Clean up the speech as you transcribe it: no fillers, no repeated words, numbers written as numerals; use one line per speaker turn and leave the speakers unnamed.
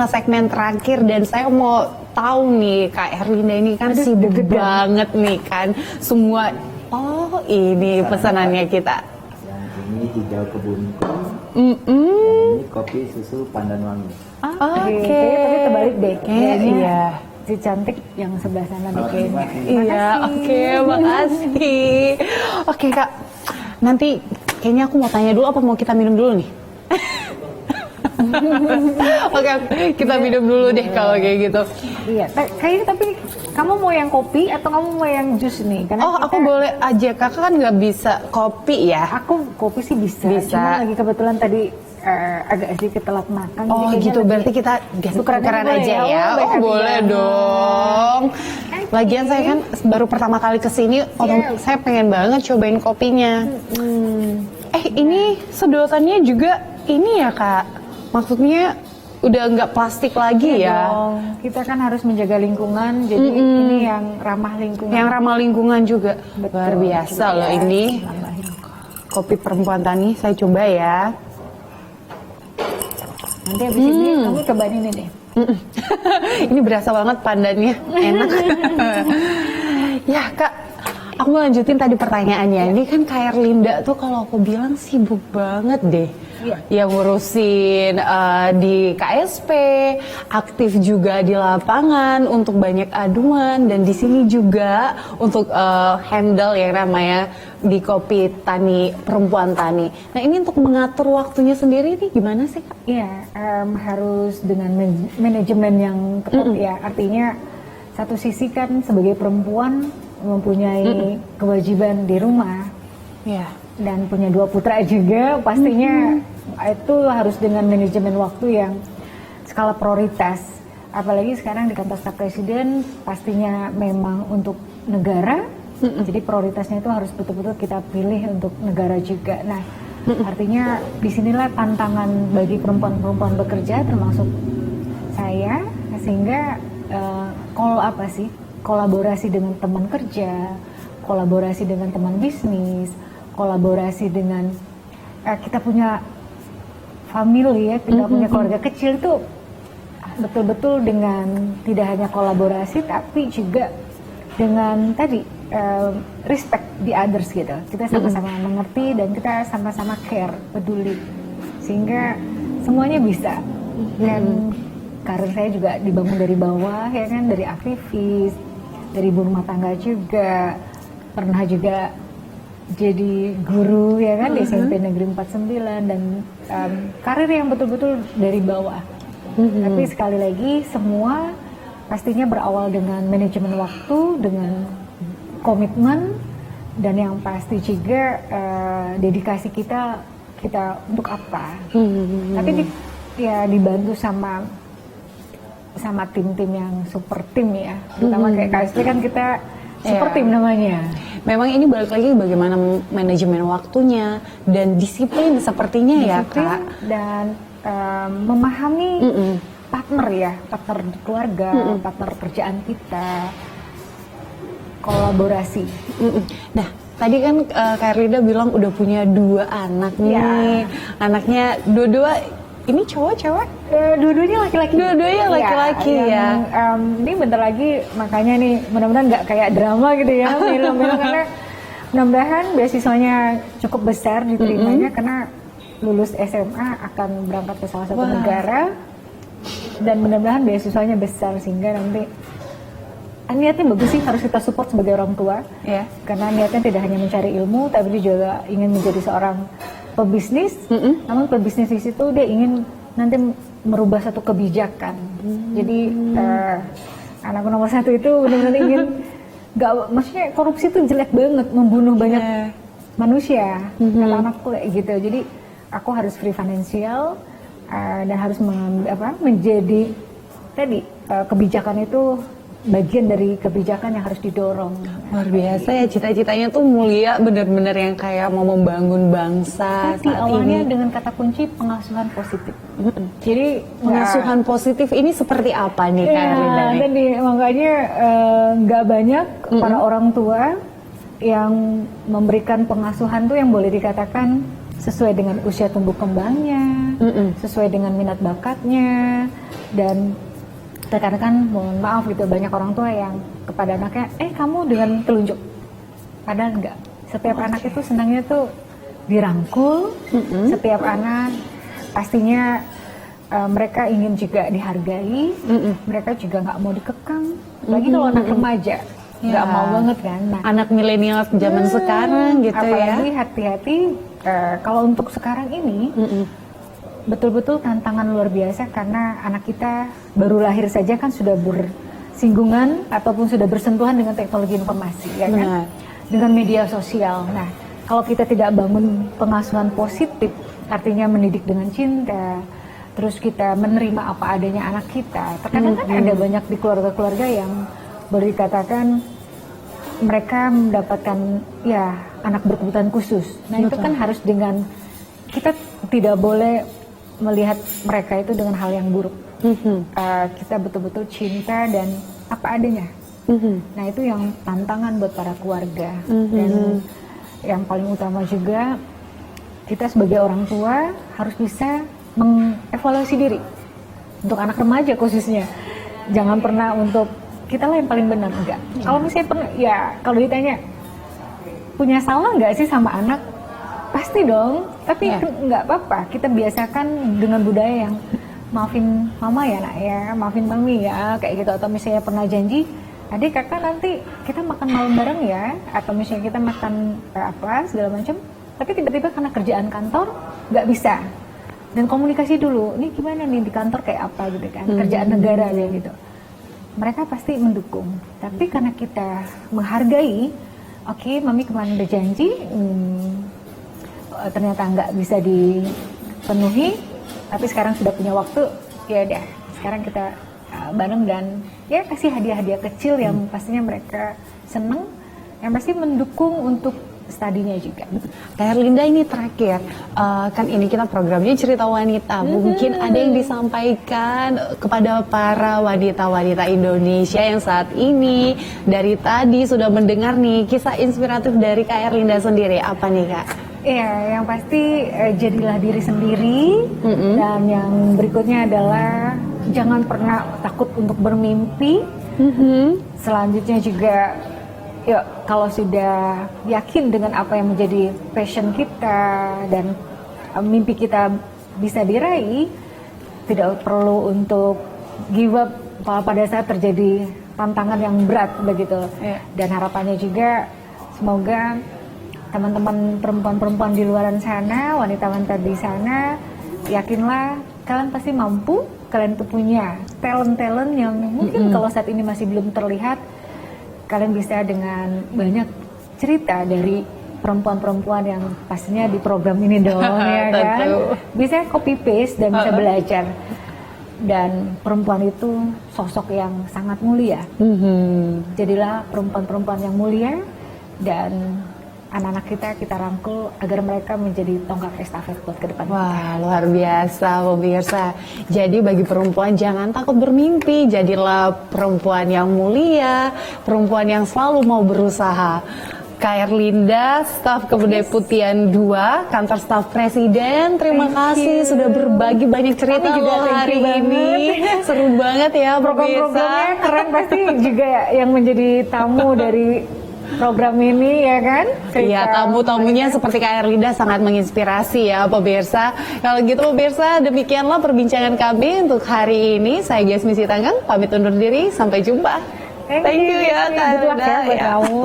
segmen terakhir dan saya mau tahu nih Kak Erlinda ini kan sibuk banget nih kan semua. Oh ini pesanannya kita.
Yang ini hijau kebun yang ini kopi susu pandan wangi.
Oke.
Tapi terbalik deh. Kayaknya
Iya.
si cantik yang sebelah sana deh kayaknya.
Iya, oke, makasih. Oke Kak, nanti kayaknya aku mau tanya dulu apa mau kita minum dulu nih? Oke, kita minum dulu deh kalau kayak gitu.
Iya, kayaknya tapi kamu mau yang kopi atau kamu mau yang jus nih? Karena
Oh, aku boleh aja, kakak kan nggak bisa kopi ya?
Aku kopi sih bisa. Cuma lagi kebetulan tadi agak sedikit telat makan.
Oh
jadi
gitu,
lagi
berarti kita tukeran aja ya?
Oh,
Oh boleh dong. Lagian saya kan baru pertama kali kesini, saya pengen banget cobain kopinya. Ini sedotannya juga ini ya Kak? Maksudnya udah nggak plastik lagi ya?
Dong. Kita kan harus menjaga lingkungan, jadi ini yang ramah lingkungan.
Yang ramah lingkungan juga.
Betul.
Luar biasa loh ini. Kopi perempuan tani, saya coba ya.
Nanti habis ini kamu cobain ini deh.
Ini berasa banget pandannya, enak. Ya Kak, aku mau lanjutin tadi pertanyaannya. Ini kan Kak Erlinda tuh kalau aku bilang sibuk banget deh. Yang ngurusin di KSP, aktif juga di lapangan untuk banyak aduan dan di sini juga untuk handle yang namanya di Kopi Tani Perempuan Tani. Nah ini untuk mengatur waktunya sendiri nih gimana sih Kak?
Iya, harus dengan manajemen yang ketat ya. Artinya satu sisi kan sebagai perempuan mempunyai kewajiban di rumah.
Iya.
Dan punya 2 putra juga, pastinya itu harus dengan manajemen waktu yang skala prioritas. Apalagi sekarang di kantor staf presiden pastinya memang untuk negara, jadi prioritasnya itu harus betul-betul kita pilih untuk negara juga. Nah, artinya disinilah tantangan bagi perempuan-perempuan bekerja termasuk saya, sehingga kolaborasi dengan teman kerja, kolaborasi dengan teman bisnis, kolaborasi dengan kita punya family ya, kita punya keluarga kecil tuh betul-betul dengan tidak hanya kolaborasi tapi juga dengan tadi respect the others gitu. Kita sama-sama mengerti dan kita sama-sama care, peduli sehingga semuanya bisa. Dan karir saya juga dibangun dari bawah ya kan, dari aktivis, dari ibu rumah tangga juga, pernah juga jadi guru ya kan di SMP Negeri 49 dan karir yang betul-betul dari bawah. Tapi sekali lagi semua pastinya berawal dengan manajemen waktu, dengan komitmen dan yang pasti juga dedikasi kita untuk apa. Tapi dibantu sama tim-tim yang super tim ya. Terutama kayak KSP kan kita super tim namanya.
Memang ini balik lagi bagaimana manajemen waktunya dan disiplin sepertinya ya Kak.
Dan memahami partner keluarga, partner kerjaan kita, kolaborasi.
Nah tadi kan Kak Erlinda bilang udah punya 2 anak nih. Anaknya dua-dua ini cowok cewek?
Dua-duanya laki-laki.
Dua-duanya laki-laki ya.
Ini bentar lagi makanya nih mudah-mudahan nggak kayak drama gitu ya film-film karena mudah-mudahan beasiswanya cukup besar diterimanya karena lulus SMA akan berangkat ke salah satu negara dan mudah-mudahan beasiswanya besar sehingga nanti niatnya bagus sih, harus kita support sebagai orang tua karena niatnya tidak hanya mencari ilmu tapi dia juga ingin menjadi seorang pebisnis, namun pebisnis di situ dia ingin nanti merubah satu kebijakan. Jadi anakku nomor 1 itu benar-benar ingin maksudnya korupsi itu jelek banget, membunuh banyak manusia. Kata anakku kayak gitu. Jadi aku harus free financial dan harus menjadi tadi kebijakan itu bagian dari kebijakan yang harus didorong.
Luar biasa ya, cita-citanya tuh mulia, bener-bener yang kayak mau membangun bangsa.
Tapi awalnya dengan kata kunci pengasuhan positif. Jadi
pengasuhan positif ini seperti apa nih Kak Erlinda?
Dan makanya nggak banyak para orang tua yang memberikan pengasuhan tuh yang boleh dikatakan sesuai dengan usia tumbuh kembangnya, sesuai dengan minat bakatnya, dan terkadang kan mohon maaf gitu banyak orang tua yang kepada anaknya, kamu dengan telunjuk, padahal enggak. Setiap anak itu senangnya tuh dirangkul, setiap anak pastinya mereka ingin juga dihargai, mereka juga nggak mau dikekang, lagi kalau anak remaja. Nggak mau banget kan. Nah,
anak milenial zaman sekarang gitu ya.
Apalagi hati-hati kalau untuk sekarang ini betul-betul tantangan luar biasa karena anak kita baru lahir saja kan sudah bersinggungan ataupun sudah bersentuhan dengan teknologi informasi, ya kan? Dengan media sosial. Nah, kalau kita tidak bangun pengasuhan positif, artinya mendidik dengan cinta, terus kita menerima apa adanya anak kita. Terkadang kan ada banyak di keluarga-keluarga yang boleh dikatakan mereka mendapatkan ya anak berkebutuhan khusus. Nah itu kan harus dengan kita tidak boleh melihat mereka itu dengan hal yang buruk. Kita betul-betul cinta dan apa adanya. Nah itu yang tantangan buat para keluarga. Dan yang paling utama juga kita sebagai orang tua harus bisa mengevaluasi diri untuk anak remaja khususnya. Jangan pernah untuk kita lah yang paling benar, enggak. Kalau misalnya pernah, ya kalau ditanya punya salah nggak sih sama anak, pasti dong. Tapi nggak apa-apa. Kita biasakan dengan budaya yang maafin mama ya nak ya, maafin mami ya, kayak gitu. Atau misalnya pernah janji, adik kakak nanti kita makan malam bareng ya, atau misalnya kita makan apa segala macam. Tapi tiba-tiba karena kerjaan kantor nggak bisa. Dan komunikasi dulu, ini gimana nih di kantor kayak apa gitu kan, kerjaan negara kayak gitu. Mereka pasti mendukung, tapi karena kita menghargai, oke, mami kemarin udah janji, ternyata nggak bisa dipenuhi, tapi sekarang sudah punya waktu, ya udah, sekarang kita bareng dan ya kasih hadiah-hadiah kecil yang pastinya mereka seneng, yang pasti mendukung untuk studinya juga.
Kak Erlinda ini terakhir, kan ini kita programnya cerita wanita, mungkin ada yang disampaikan kepada para wanita-wanita Indonesia yang saat ini dari tadi sudah mendengar nih kisah inspiratif dari Kak Erlinda sendiri, apa nih Kak?
Iya, yang pasti jadilah diri sendiri, dan yang berikutnya adalah jangan pernah takut untuk bermimpi. Selanjutnya juga yuk, kalau sudah yakin dengan apa yang menjadi passion kita dan mimpi kita bisa diraih, tidak perlu untuk give up pada saat terjadi tantangan yang berat begitu. Dan harapannya juga semoga teman-teman perempuan-perempuan di luar sana, wanita-wanita di sana, yakinlah kalian pasti mampu, kalian tuh punya talent-talent yang mungkin kalau saat ini masih belum terlihat. Kalian bisa dengan banyak cerita dari perempuan-perempuan yang pastinya di program ini dong ya kan. Bisa copy paste dan bisa belajar. Dan perempuan itu sosok yang sangat mulia. Jadilah perempuan-perempuan yang mulia dan anak-anak kita rangkul agar mereka menjadi tonggak estafet buat ke depan.
Wah, luar biasa pemirsa. Jadi bagi perempuan jangan takut bermimpi, jadilah perempuan yang mulia, perempuan yang selalu mau berusaha. Kak Erlinda, staf Keputdeputian 2, Kantor Staf Presiden, terima kasih sudah berbagi banyak cerita loh hari ini. Seru banget ya
program-programnya keren, pasti juga yang menjadi tamu dari program ini ya kan?
Iya, tamu-tamunya seperti Kak Erlinda sangat menginspirasi ya pemirsa. Kalau gitu pemirsa, demikianlah perbincangan kami untuk hari ini. Saya Gesmi Sitanggang, pamit undur diri, sampai jumpa.
Thank you
ya Kak
Erlinda.
Erlinda.
Buat kamu.